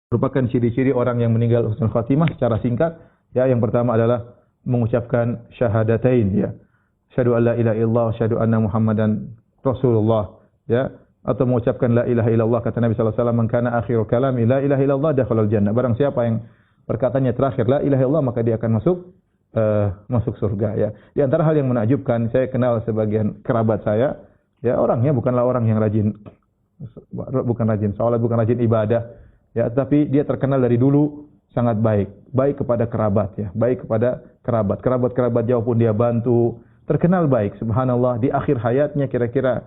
Merupakan ciri-ciri orang yang meninggal husnul khatimah secara singkat. Ya, yang pertama adalah mengucapkan syahadatain, ya. Asyhadu an la ilaha illallah, asyhadu anna Muhammadan Rasulullah, ya. Atau mengucapkan la ilaha illallah, kata Nabi sallallahu alaihi wasallam, "Man kana akhiru kalami la ilaha illallah dakhalal jannah." Barang siapa yang perkataannya terakhir la ilaha illallah, maka dia akan masuk surga, ya. Di antara hal yang menakjubkan, saya kenal sebagian kerabat saya, ya, orangnya bukanlah orang yang rajin salat, bukan rajin ibadah, ya, tapi dia terkenal dari dulu sangat baik kepada kerabat, ya, baik kepada kerabat jauh pun dia bantu, terkenal baik. Subhanallah, di akhir hayatnya kira-kira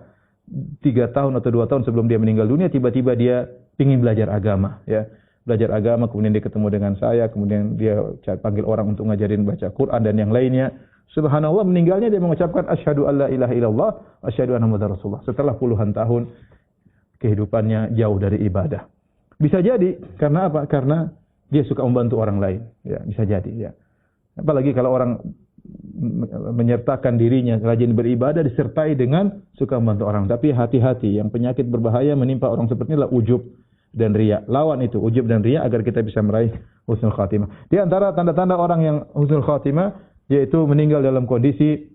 3 tahun atau 2 tahun sebelum dia meninggal dunia, tiba-tiba dia ingin belajar agama, ya. Belajar agama, kemudian dia ketemu dengan saya, kemudian dia panggil orang untuk ngajarin baca Quran dan yang lainnya. Subhanallah, meninggalnya dia mengucapkan asyhadu alla ilaha illallah, asyhadu anna muhammadar rasulullah. Setelah puluhan tahun kehidupannya jauh dari ibadah. Bisa jadi karena apa? Karena dia suka membantu orang lain, ya, bisa jadi, ya. Apalagi kalau orang menyertakan dirinya rajin beribadah disertai dengan suka membantu orang. Tapi hati-hati, yang penyakit berbahaya menimpa orang seperti ini adalah ujub dan riya. Lawan itu ujub dan riya agar kita bisa meraih husnul khatimah. Di antara tanda-tanda orang yang husnul khatimah yaitu meninggal dalam kondisi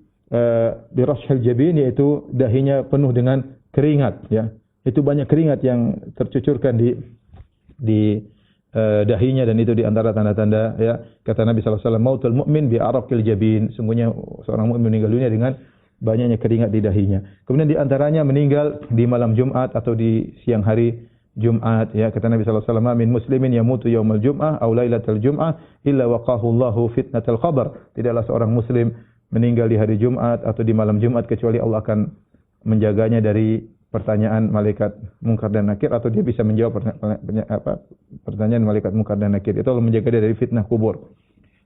birashhil jabin, yaitu dahinya penuh dengan keringat, ya. Itu banyak keringat yang tercucurkan di dahinya, dan itu di antara tanda-tanda, ya. Kata Nabi sallallahu alaihi wasallam, "Mautul mu'min bi araqil jabin." Sungguhnya seorang mukmin meninggal dunia dengan banyaknya keringat di dahinya. Kemudian di antaranya meninggal di malam Jumat atau di siang hari Jumat, ya. Kata Nabi sallallahu alaihi wasallam, "Min muslimin yamutu yaumal jum'ah aw lailatal jum'ah illa waqahu Allahu fitnatal qabr." Tidaklah seorang muslim meninggal di hari Jumat atau di malam Jumat kecuali Allah akan menjaganya dari pertanyaan malaikat mungkar dan nakir, atau dia bisa menjawab pertanyaan malaikat mungkar dan nakir. Itu Allah menjaga dia dari fitnah kubur.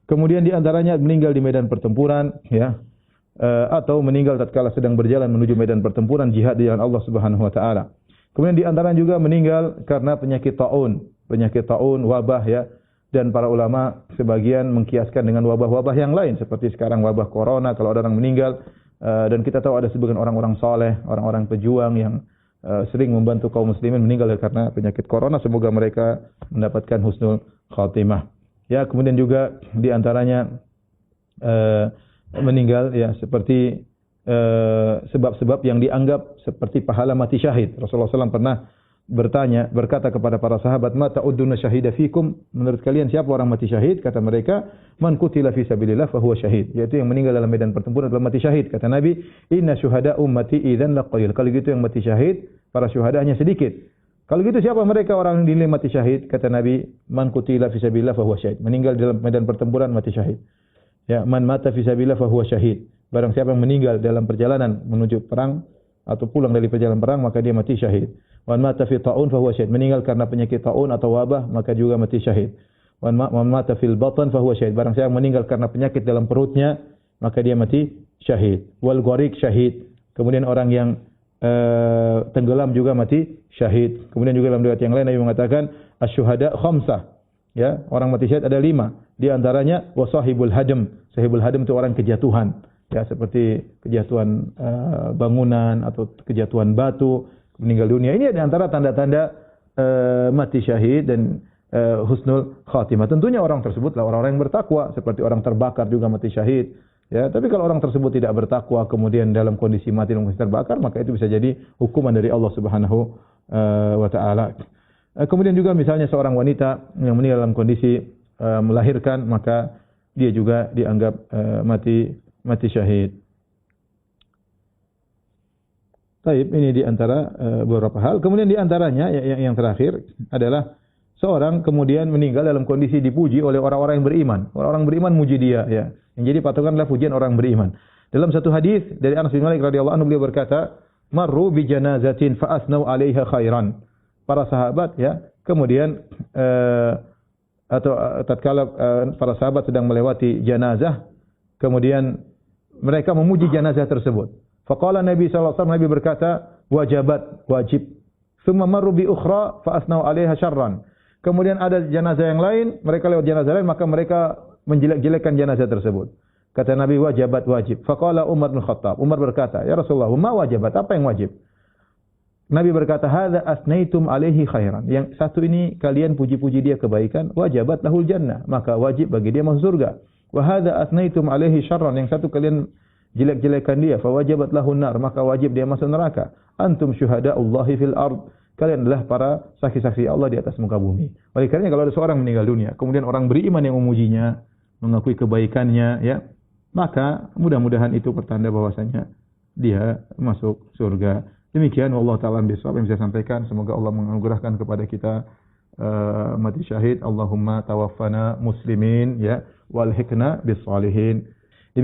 Kemudian di antaranya meninggal di medan pertempuran, ya, atau meninggal tatkala sedang berjalan menuju medan pertempuran jihad di jalan Allah Subhanahu wa taala. Kemudian di antara juga meninggal karena penyakit taun, wabah, ya. Dan para ulama sebagian mengkiaskan dengan wabah-wabah yang lain seperti sekarang wabah corona. Kalau ada orang meninggal, dan kita tahu ada sebagian orang-orang saleh, orang-orang pejuang yang sering membantu kaum muslimin meninggal karena penyakit corona. Semoga mereka mendapatkan husnul khatimah. Ya, kemudian juga di antaranya meninggal, ya, seperti sebab-sebab yang dianggap seperti pahala mati syahid. Rasulullah SAW pernah berkata kepada para sahabat, "Ma ta'udduna syahida fikum?" Menurut kalian siapa orang mati syahid? Kata mereka, "Man qutila fi sabilillah fa huwa syahid." Yaitu yang meninggal dalam medan pertempuran adalah mati syahid. Kata Nabi, "Inna syuhada ummati idzan laqalil." Kalau gitu yang mati syahid, para syuhada hanya sedikit. Kalau gitu siapa mereka orang yang dinilai mati syahid? Kata Nabi, "Man qutila fi sabilillah fa huwa syahid." Meninggal dalam medan pertempuran mati syahid. Ya, man mata fi sabilillah fa huwa syahid. Barang siapa yang meninggal dalam perjalanan menuju perang atau pulang dari perjalanan perang, maka dia mati syahid. Wan mata fi taun fa huwa syahid. Meninggal karena penyakit taun atau wabah, maka juga mati syahid. Wan mata fil batan fa huwa syahid. Barang siapa yang meninggal karena penyakit dalam perutnya, maka dia mati syahid. Wal gharik syahid. Kemudian orang yang tenggelam juga mati syahid. Kemudian juga dalam riwayat yang lain Nabi mengatakan asyuhada khamsah. Ya, orang mati syahid ada 5. Di antaranya wasahibul hadam. Sahibul hadam itu orang kejatuhan. Ya, seperti kejatuhan bangunan atau kejatuhan batu, meninggal dunia. Ini di antara tanda-tanda mati syahid dan husnul khatimah. Tentunya orang tersebutlah orang-orang yang bertakwa, seperti orang terbakar juga mati syahid. Ya, tapi kalau orang tersebut tidak bertakwa kemudian dalam kondisi mati dalam kondisi terbakar, maka itu bisa jadi hukuman dari Allah Subhanahu wa taala. Kemudian juga misalnya seorang wanita yang meninggal dalam kondisi melahirkan, maka dia juga dianggap mati syahid. Baik, ini di antara beberapa hal. Kemudian di antaranya yang terakhir adalah seorang kemudian meninggal dalam kondisi dipuji oleh orang-orang yang beriman. Orang-orang beriman muji dia, ya. Yang jadi patokan adalah pujian orang beriman. Dalam satu hadis dari Anas bin Malik radhiyallahu anhu, beliau berkata, "Marru bi janazatin fa asnau 'alaiha khairan." Para sahabat, ya, kemudian atau tatkala para sahabat sedang melewati jenazah, kemudian mereka memuji jenazah tersebut. Faqala Nabi sallallahu alaihi wasallam, Nabi berkata, "Wajabat, wajib." Tsumma marru bi ukhra fa asnau 'alaiha syarran. Kemudian ada jenazah yang lain, mereka lewat jenazah lain, maka mereka menjelek-jelekkan jenazah tersebut. Kata Nabi, "Wajabat, wajib." Faqala Umar bin Khattab. Umar berkata, "Ya Rasulullah, ma wajabat? Apa yang wajib?" Nabi berkata, "Hadza asnaitum alaihi khairan." Yang satu ini kalian puji-puji dia kebaikan, wajabat lahul jannah, maka wajib bagi dia masuk surga. Wa hadza asnaitum alaihi syarran. Yang satu kalian jelek-jelekan dia, fa wajabat lahun nar, maka wajib dia masuk neraka. Antum syuhada'ullahi fil ard. Kalian adalah para saksi-saksi Allah di atas muka bumi. Oleh karena kalau ada seorang meninggal dunia, kemudian orang beriman yang memujinya, mengakui kebaikannya, ya, maka mudah-mudahan itu pertanda bahwasanya dia masuk surga. Demikian wallahu taala bisawab yang saya sampaikan. Semoga Allah menganugerahkan kepada kita mati syahid. Allahumma tawaffana muslimin, ya, wal hikna bis salihin.